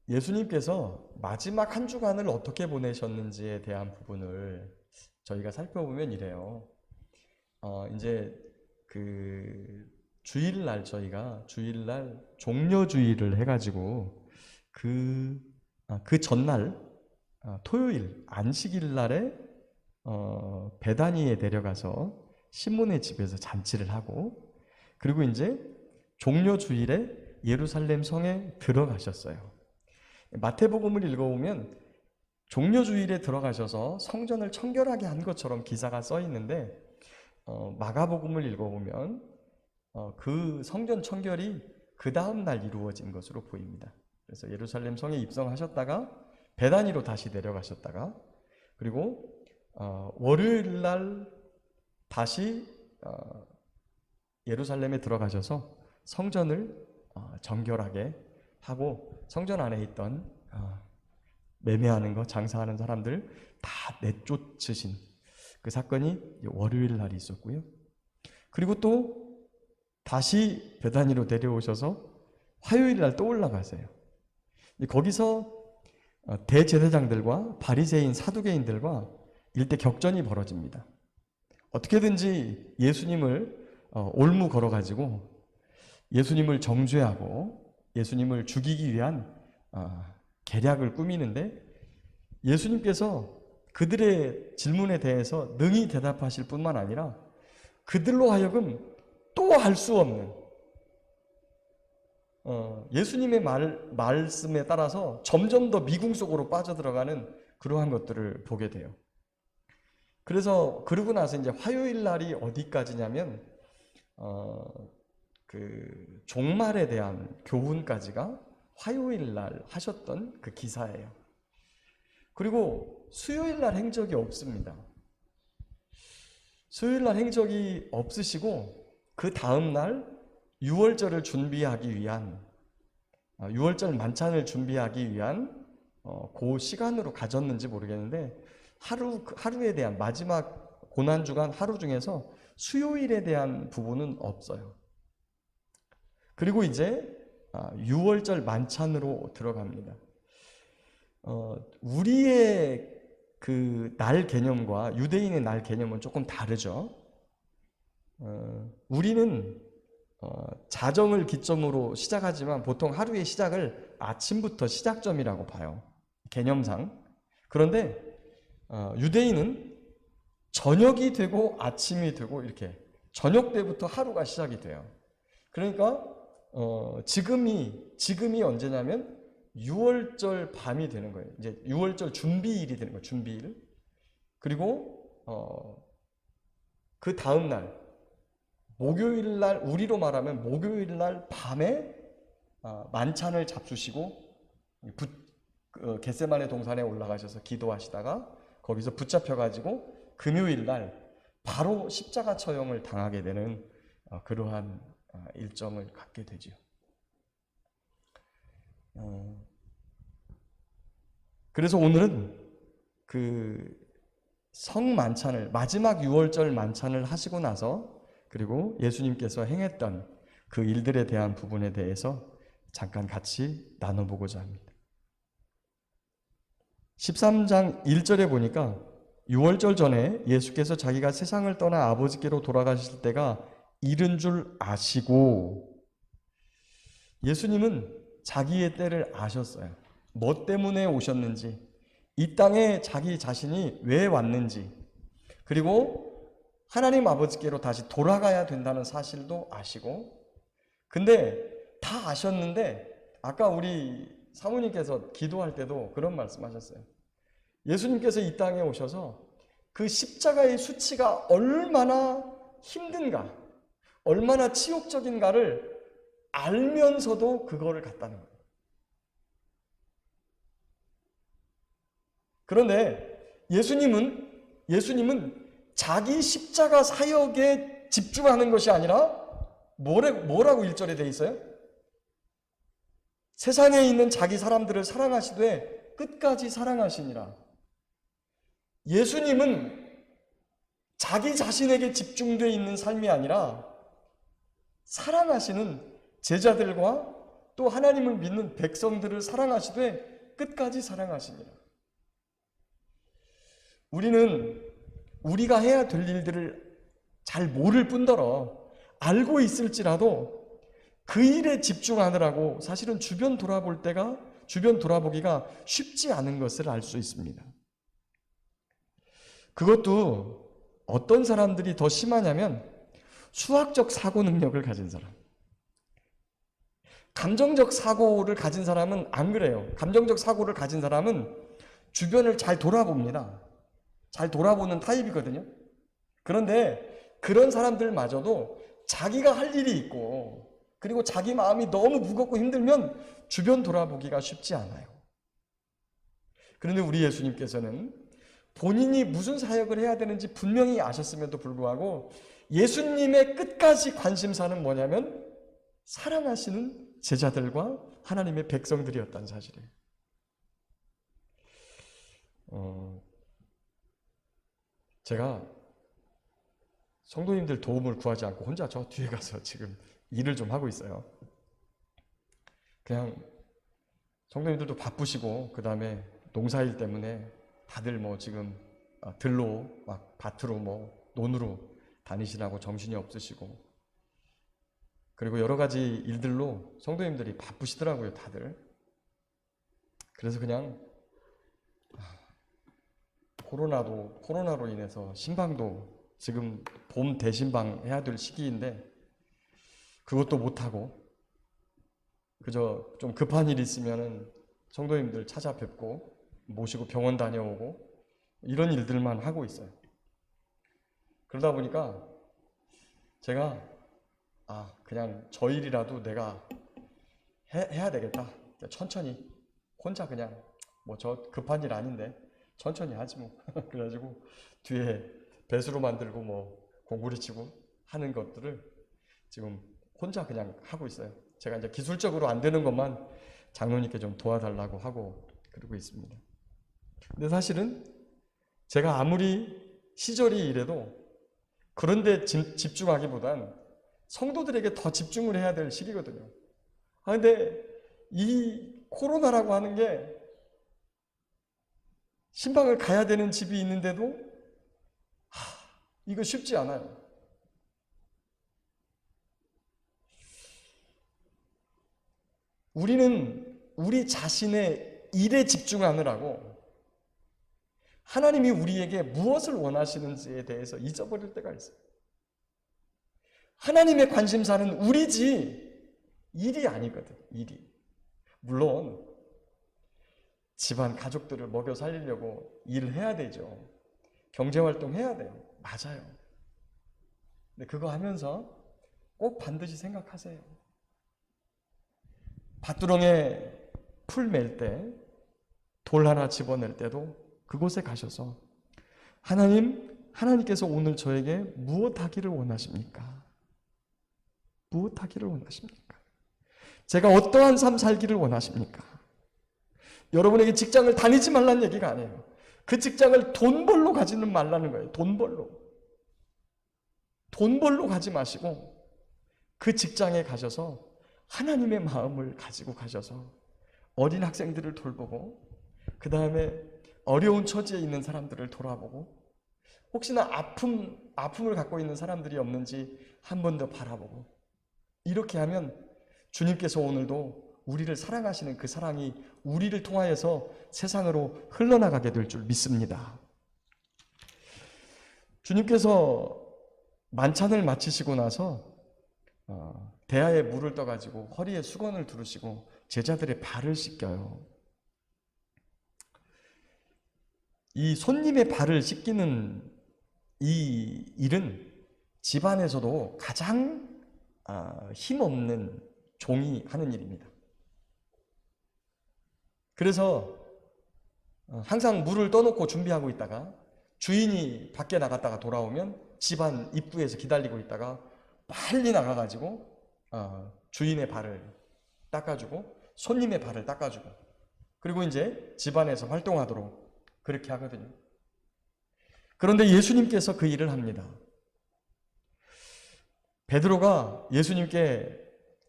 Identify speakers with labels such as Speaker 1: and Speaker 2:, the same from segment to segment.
Speaker 1: 예수님께서 마지막 한 주간을 어떻게 보내셨는지에 대한 부분을 저희가 살펴보면 이래요. 이제 그 주일날 저희가 주일날 종려주의를 해가지고 그 전날 토요일 안식일 날에 베다니에 내려가서 시몬의 집에서 잔치를 하고, 그리고 이제 종려주일에 예루살렘 성에 들어가셨어요. 마태복음을 읽어보면 종려주일에 들어가셔서 성전을 청결하게 한 것처럼 기사가 써 있는데, 마가복음을 읽어보면 그 성전 청결이 그 다음 날 이루어진 것으로 보입니다. 그래서 예루살렘 성에 입성하셨다가 베다니로 다시 내려가셨다가, 그리고 월요일 날 다시 예루살렘에 들어가셔서 성전을 정결하게 하고, 성전 안에 있던 매매하는 거, 장사하는 사람들 다 내쫓으신 그 사건이 월요일 날이 있었고요. 그리고 또 다시 베다니로 내려오셔서 화요일 날 또 올라가세요. 거기서 대제사장들과 바리새인 사두개인들과 일대 격전이 벌어집니다. 어떻게든지 예수님을 올무 걸어가지고 예수님을 정죄하고 예수님을 죽이기 위한 계략을 꾸미는데, 예수님께서 그들의 질문에 대해서 능히 대답하실 뿐만 아니라 그들로 하여금 또 할 수 없는, 예수님의 말씀에 따라서 점점 더 미궁 속으로 빠져들어가는 그러한 것들을 보게 돼요. 그래서 그러고 나서 이제 화요일 날이 어디까지냐면 그 종말에 대한 교훈까지가 화요일 날 하셨던 그 기사예요. 그리고 수요일 날 행적이 없습니다. 수요일 날 행적이 없으시고, 그 다음 날 유월절을 준비하기 위한, 유월절 만찬을 준비하기 위한 그 시간으로 가졌는지 모르겠는데, 하루에 대한 마지막 고난주간 하루 중에서 수요일에 대한 부분은 없어요. 그리고 이제 유월절 만찬으로 들어갑니다. 우리의 그 날 개념과 유대인의 날 개념은 조금 다르죠. 우리는 자정을 기점으로 시작하지만 보통 하루의 시작을 아침부터 시작점이라고 봐요, 개념상. 그런데 유대인은 저녁이 되고 아침이 되고 이렇게 저녁 때부터 하루가 시작이 돼요. 그러니까 지금이 언제냐면 유월절 밤이 되는 거예요. 이제 유월절 준비일이 되는 거예요. 준비일. 그리고 그 다음 날 목요일 날, 우리로 말하면 목요일 날 밤에 만찬을 잡수시고 겟세마네 동산에 올라가셔서 기도하시다가 거기서 붙잡혀가지고 금요일 날 바로 십자가 처형을 당하게 되는 그러한 일정을 갖게 되죠. 그래서 오늘은 그 성만찬을, 마지막 유월절 만찬을 하시고 나서, 그리고 예수님께서 행했던 그 일들에 대한 부분에 대해서 잠깐 같이 나눠보고자 합니다. 13장 1절에 보니까 유월절 전에 예수께서 자기가 세상을 떠나 아버지께로 돌아가실 때가 이른 줄 아시고, 예수님은 자기의 때를 아셨어요. 뭐 때문에 오셨는지, 이 땅에 자기 자신이 왜 왔는지, 그리고 하나님 아버지께로 다시 돌아가야 된다는 사실도 아시고, 근데 다 아셨는데 아까 우리 사모님께서 기도할 때도 그런 말씀하셨어요. 예수님께서 이 땅에 오셔서 그 십자가의 수치가 얼마나 힘든가, 얼마나 치욕적인가를 알면서도 그거를 갔다는 거예요. 그런데 예수님은 자기 십자가 사역에 집중하는 것이 아니라 뭐라고 1절에 돼 있어요? 세상에 있는 자기 사람들을 사랑하시되 끝까지 사랑하시니라. 예수님은 자기 자신에게 집중되어 있는 삶이 아니라 사랑하시는 제자들과 또 하나님을 믿는 백성들을 사랑하시되 끝까지 사랑하시니라. 우리는 우리가 해야 될 일들을 잘 모를 뿐더러 알고 있을지라도 그 일에 집중하느라고 사실은 주변 돌아보기가 쉽지 않은 것을 알 수 있습니다. 그것도 어떤 사람들이 더 심하냐면 수학적 사고 능력을 가진 사람. 감정적 사고를 가진 사람은 안 그래요. 감정적 사고를 가진 사람은 주변을 잘 돌아봅니다. 잘 돌아보는 타입이거든요. 그런데 그런 사람들마저도 자기가 할 일이 있고 그리고 자기 마음이 너무 무겁고 힘들면 주변 돌아보기가 쉽지 않아요. 그런데 우리 예수님께서는 본인이 무슨 사역을 해야 되는지 분명히 아셨음에도 불구하고 예수님의 끝까지 관심사는 뭐냐면 사랑하시는 제자들과 하나님의 백성들이었다는 사실이에요. 제가 성도님들 도움을 구하지 않고 혼자 저 뒤에 가서 지금 일을 좀 하고 있어요. 그냥 성도님들도 바쁘시고 그 다음에 농사일 때문에 다들 뭐 지금 들로 막 밭으로 뭐 논으로 다니시라고 정신이 없으시고 그리고 여러 가지 일들로 성도님들이 바쁘시더라고요, 다들. 그래서 그냥 코로나로 인해서 신방도 지금 봄 대신방 해야 될 시기인데 그것도 못하고 그저 좀 급한 일 있으면은 성도님들 찾아뵙고 모시고 병원 다녀오고 이런 일들만 하고 있어요. 그러다 보니까 제가 그냥 저 일이라도 내가 해야 되겠다. 천천히 혼자 그냥 뭐 저 급한 일 아닌데 천천히 하지 뭐. 그래가지고 뒤에 배수로 만들고 뭐 공구리 치고 하는 것들을 지금 혼자 그냥 하고 있어요. 제가 이제 기술적으로 안 되는 것만 장로님께 좀 도와달라고 하고 그러고 있습니다. 근데 사실은 제가 아무리 시절이 이래도 그런데 집중하기보단 성도들에게 더 집중을 해야 될 시기거든요. 근데 이 코로나라고 하는 게 신방을 가야 되는 집이 있는데도 이거 쉽지 않아요. 우리는 우리 자신의 일에 집중하느라고 하나님이 우리에게 무엇을 원하시는지에 대해서 잊어버릴 때가 있어요. 하나님의 관심사는 우리지 일이 아니거든. 일이. 물론 집안 가족들을 먹여 살리려고 일을 해야 되죠. 경제활동 해야 돼요. 맞아요. 근데 그거 하면서 꼭 반드시 생각하세요. 밭두렁에 풀 맬 때, 돌 하나 집어낼 때도 그곳에 가셔서 하나님께서 오늘 저에게 무엇 하기를 원하십니까? 무엇 하기를 원하십니까? 제가 어떠한 삶 살기를 원하십니까? 여러분에게 직장을 다니지 말라는 얘기가 아니에요. 그 직장을 돈 벌러 가지는 말라는 거예요. 돈 벌러 가지 마시고 그 직장에 가셔서 하나님의 마음을 가지고 가셔서 어린 학생들을 돌보고 그 다음에 어려운 처지에 있는 사람들을 돌아보고 혹시나 아픔을 갖고 있는 사람들이 없는지 한 번 더 바라보고 이렇게 하면 주님께서 오늘도 우리를 사랑하시는 그 사랑이 우리를 통하여서 세상으로 흘러나가게 될 줄 믿습니다. 주님께서 만찬을 마치시고 나서 대야에 물을 떠가지고 허리에 수건을 두르시고 제자들의 발을 씻겨요. 이 손님의 발을 씻기는 이 일은 집안에서도 가장 힘없는 종이 하는 일입니다. 그래서 항상 물을 떠놓고 준비하고 있다가 주인이 밖에 나갔다가 돌아오면 집안 입구에서 기다리고 있다가 빨리 나가가지고 주인의 발을 닦아주고 손님의 발을 닦아주고 그리고 이제 집안에서 활동하도록 그렇게 하거든요. 그런데 예수님께서 그 일을 합니다. 베드로가 예수님께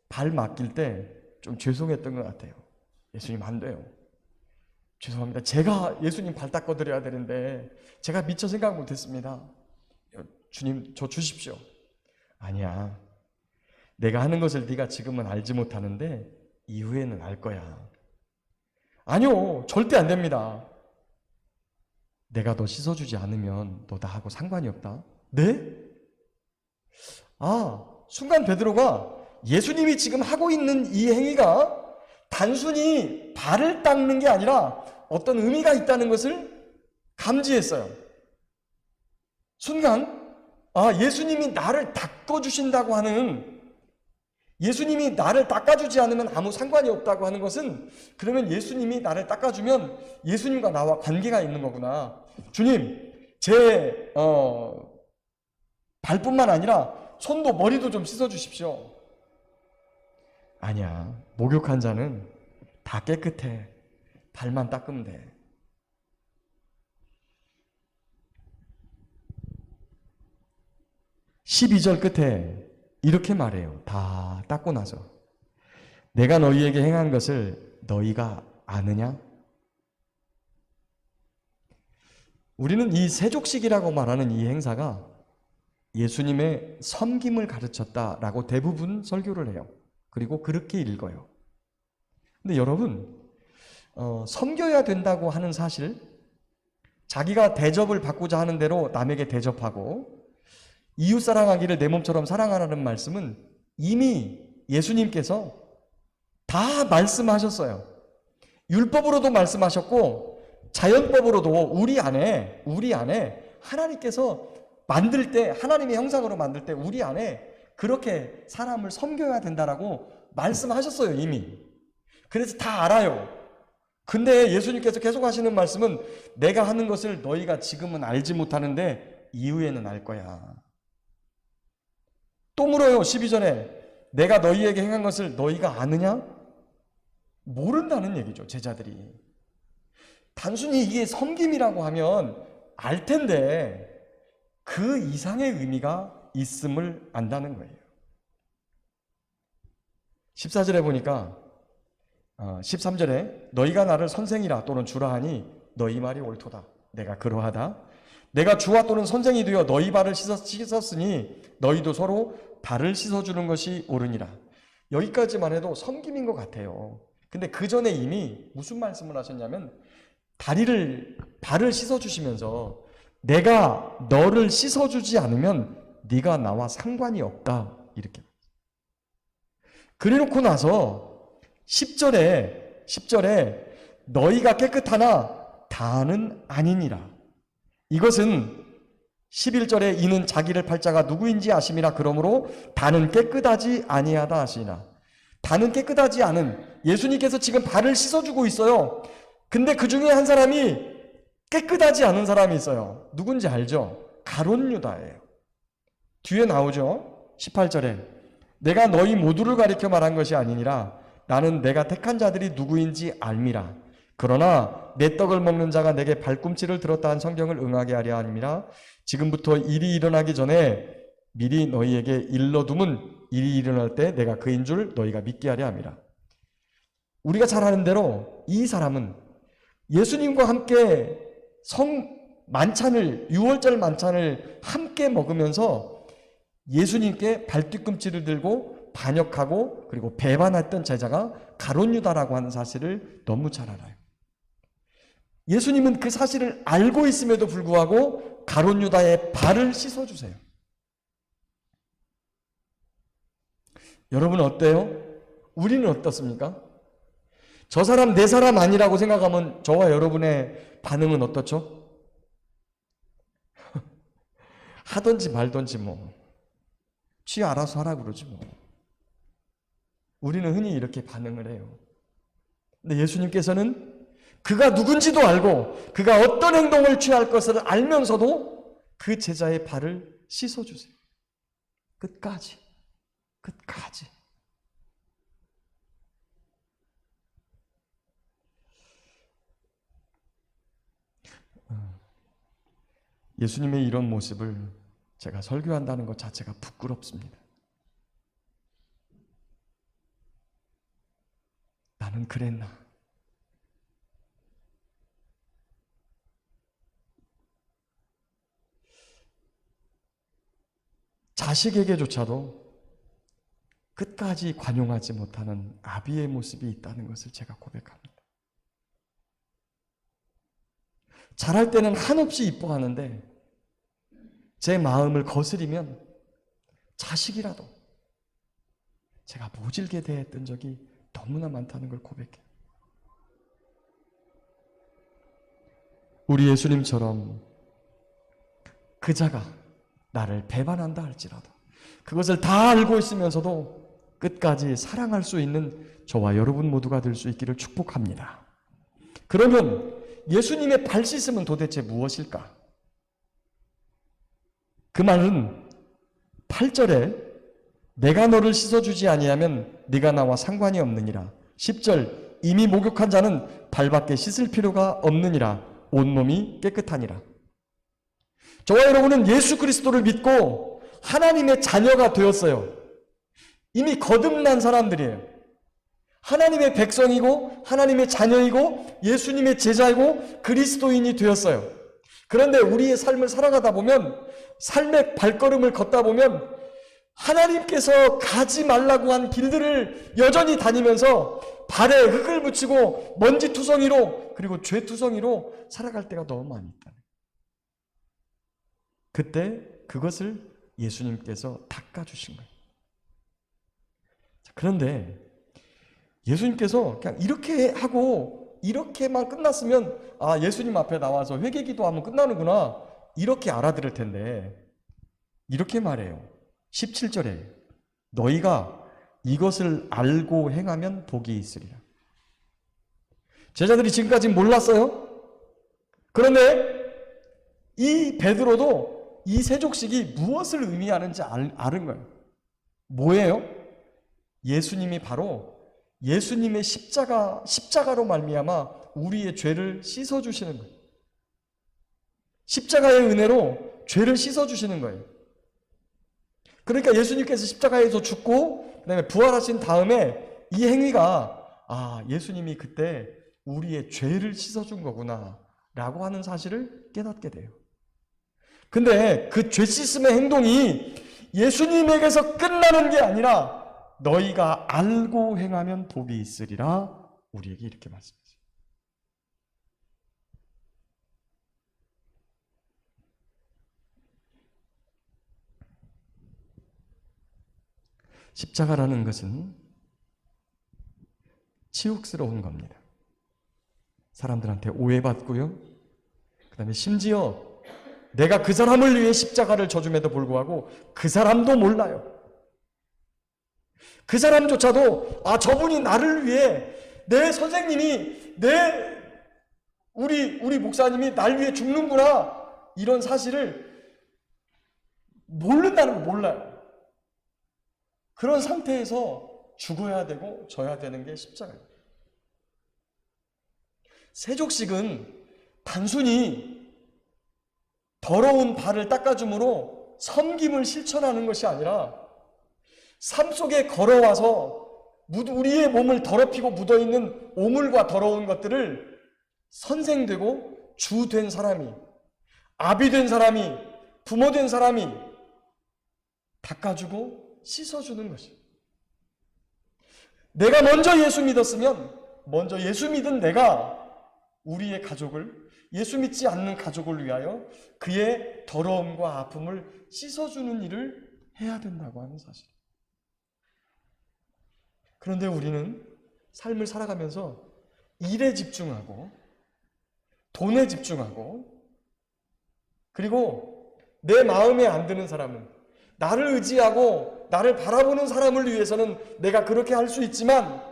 Speaker 1: 발 맡길 때 좀 죄송했던 것 같아요. 예수님 안 돼요. 죄송합니다. 제가 예수님 발 닦아드려야 되는데 제가 미처 생각 못했습니다. 주님 저 주십시오. 아니야. 내가 하는 것을 네가 지금은 알지 못하는데 이후에는 알 거야. 아니요. 절대 안 됩니다. 내가 너 씻어주지 않으면 너 나하고 상관이 없다. 네? 순간 베드로가 예수님이 지금 하고 있는 이 행위가 단순히 발을 닦는 게 아니라 어떤 의미가 있다는 것을 감지했어요. 순간 예수님이 나를 닦아주신다고 하는, 예수님이 나를 닦아주지 않으면 아무 상관이 없다고 하는 것은, 그러면 예수님이 나를 닦아주면 예수님과 나와 관계가 있는 거구나. 주님, 제 발뿐만 아니라 손도 머리도 좀 씻어주십시오. 아니야. 목욕한 자는 다 깨끗해. 발만 닦으면 돼. 12절 끝에 이렇게 말해요. 다 닦고 나서. 내가 너희에게 행한 것을 너희가 아느냐? 우리는 이 세족식이라고 말하는 이 행사가 예수님의 섬김을 가르쳤다라고 대부분 설교를 해요. 그리고 그렇게 읽어요. 근데 여러분, 섬겨야 된다고 하는 사실, 자기가 대접을 받고자 하는 대로 남에게 대접하고 이웃 사랑하기를 내 몸처럼 사랑하라는 말씀은 이미 예수님께서 다 말씀하셨어요. 율법으로도 말씀하셨고 자연법으로도 우리 안에 하나님께서 만들 때, 하나님의 형상으로 만들 때 우리 안에 그렇게 사람을 섬겨야 된다라고 말씀하셨어요, 이미. 그래서 다 알아요. 근데 예수님께서 계속 하시는 말씀은 내가 하는 것을 너희가 지금은 알지 못하는데 이후에는 알 거야. 또 물어요, 12절에. 내가 너희에게 행한 것을 너희가 아느냐? 모른다는 얘기죠, 제자들이. 단순히 이게 섬김이라고 하면 알 텐데 그 이상의 의미가 있음을 안다는 거예요. 14절에 보니까 13절에 너희가 나를 선생이라 또는 주라 하니 너희 말이 옳도다. 내가 그러하다. 내가 주와 또는 선생이 되어 너희 발을 씻었으니 너희도 서로 발을 씻어주는 것이 옳으니라. 여기까지만 해도 섬김인 것 같아요. 근데 그 전에 이미 무슨 말씀을 하셨냐면 발을 씻어주시면서 내가 너를 씻어주지 않으면 네가 나와 상관이 없다. 이렇게. 그래놓고 나서 10절에 너희가 깨끗하나 다는 아니니라. 이것은 11절에 이는 자기를 팔자가 누구인지 아심이라. 그러므로 다는 깨끗하지 아니하다 하시나. 다는 깨끗하지 않은, 예수님께서 지금 발을 씻어주고 있어요. 근데 그 중에 한 사람이 깨끗하지 않은 사람이 있어요. 누군지 알죠? 가룟 유다예요. 뒤에 나오죠? 18절에 내가 너희 모두를 가리켜 말한 것이 아니니라. 나는 내가 택한 자들이 누구인지 알미라. 그러나 내 떡을 먹는 자가 내게 발꿈치를 들었다 한 성경을 응하게 하려 함이라. 지금부터 일이 일어나기 전에 미리 너희에게 일러둠은 일이 일어날 때 내가 그인 줄 너희가 믿게 하려 함이라. 우리가 잘 아는 대로 이 사람은 예수님과 함께 만찬을, 6월절 만찬을 함께 먹으면서 예수님께 발뒤꿈치를 들고 반역하고 그리고 배반했던 제자가 가룟 유다라고 하는 사실을 너무 잘 알아요. 예수님은 그 사실을 알고 있음에도 불구하고 가룟 유다의 발을 씻어주세요. 여러분 어때요? 우리는 어떻습니까? 저 사람 내 사람 아니라고 생각하면 저와 여러분의 반응은 어떻죠? 하든지 말든지 쥐 알아서 하라 그러지 뭐. 우리는 흔히 이렇게 반응을 해요. 근데 예수님께서는 그가 누군지도 알고 그가 어떤 행동을 취할 것을 알면서도 그 제자의 발을 씻어주세요. 끝까지. 예수님의 이런 모습을 제가 설교한다는 것 자체가 부끄럽습니다. 나는 그랬나? 자식에게조차도 끝까지 관용하지 못하는 아비의 모습이 있다는 것을 제가 고백합니다. 잘할 때는 한없이 이뻐하는데 제 마음을 거스리면 자식이라도 제가 모질게 대했던 적이 너무나 많다는 걸 고백해요. 우리 예수님처럼 그자가 나를 배반한다 할지라도 그것을 다 알고 있으면서도 끝까지 사랑할 수 있는 저와 여러분 모두가 될 수 있기를 축복합니다. 그러면 예수님의 발 씻음은 도대체 무엇일까? 그 말은 8절에 내가 너를 씻어주지 아니하면 네가 나와 상관이 없느니라. 10절 이미 목욕한 자는 발밖에 씻을 필요가 없느니라. 온몸이 깨끗하니라. 저와 여러분은 예수 그리스도를 믿고 하나님의 자녀가 되었어요. 이미 거듭난 사람들이에요. 하나님의 백성이고 하나님의 자녀이고 예수님의 제자이고 그리스도인이 되었어요. 그런데 우리의 삶을 살아가다 보면 삶의 발걸음을 걷다 보면 하나님께서 가지 말라고 한 길들을 여전히 다니면서 발에 흙을 묻히고 먼지투성이로 그리고 죄투성이로 살아갈 때가 너무 많이 있다. 그때 그것을 예수님께서 닦아주신 거예요. 그런데 예수님께서 그냥 이렇게 하고 이렇게만 끝났으면 아 예수님 앞에 나와서 회개기도하면 끝나는구나 이렇게 알아들을 텐데 이렇게 말해요. 17절에 너희가 이것을 알고 행하면 복이 있으리라. 제자들이 지금까지 몰랐어요. 그런데 이 베드로도 이 세족식이 무엇을 의미하는지 아는 거예요. 뭐예요? 예수님이 바로 예수님의 십자가로 말미암아 우리의 죄를 씻어주시는 거예요. 십자가의 은혜로 죄를 씻어주시는 거예요. 그러니까 예수님께서 십자가에서 죽고 그다음에 부활하신 다음에 이 행위가 예수님이 그때 우리의 죄를 씻어준 거구나 라고 하는 사실을 깨닫게 돼요. 근데 그 죄 씻음의 행동이 예수님에게서 끝나는 게 아니라 너희가 알고 행하면 복이 있으리라 우리에게 이렇게 말씀하세요. 십자가라는 것은 치욕스러운 겁니다. 사람들한테 오해받고요. 그 다음에 심지어 내가 그 사람을 위해 십자가를 져줌에도 불구하고 그 사람도 몰라요. 그 사람조차도 저분이 나를 위해 내 선생님이 우리 목사님이 날 위해 죽는구나 이런 사실을 모른다는 거 몰라요. 그런 상태에서 죽어야 되고 져야 되는 게 십자가예요. 세족식은 단순히 더러운 발을 닦아줌으로 섬김을 실천하는 것이 아니라 삶 속에 걸어와서 우리의 몸을 더럽히고 묻어있는 오물과 더러운 것들을 선생되고 주 된 사람이, 아비 된 사람이, 부모 된 사람이 닦아주고 씻어주는 것이. 내가 먼저 예수 믿었으면 먼저 예수 믿은 내가 우리의 가족을, 예수 믿지 않는 가족을 위하여 그의 더러움과 아픔을 씻어주는 일을 해야 된다고 하는 사실. 그런데 우리는 삶을 살아가면서 일에 집중하고 돈에 집중하고 그리고 내 마음에 안 드는 사람은 나를 의지하고 나를 바라보는 사람을 위해서는 내가 그렇게 할 수 있지만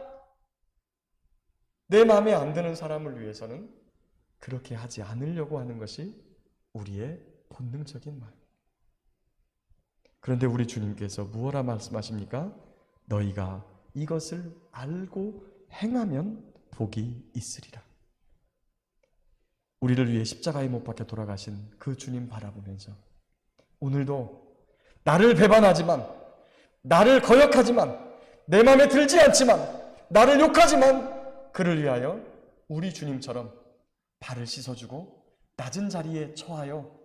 Speaker 1: 내 마음에 안 드는 사람을 위해서는 그렇게 하지 않으려고 하는 것이 우리의 본능적인 마음. 그런데 우리 주님께서 무엇라 말씀하십니까? 너희가 이것을 알고 행하면 복이 있으리라. 우리를 위해 십자가에 못 박혀 돌아가신 그 주님 바라보면서 오늘도 나를 배반하지만 나를 거역하지만 내 마음에 들지 않지만 나를 욕하지만 그를 위하여 우리 주님처럼 발을 씻어주고 낮은 자리에 처하여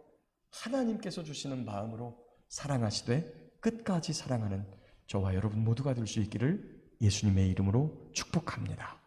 Speaker 1: 하나님께서 주시는 마음으로 사랑하시되 끝까지 사랑하는 저와 여러분 모두가 될 수 있기를 예수님의 이름으로 축복합니다.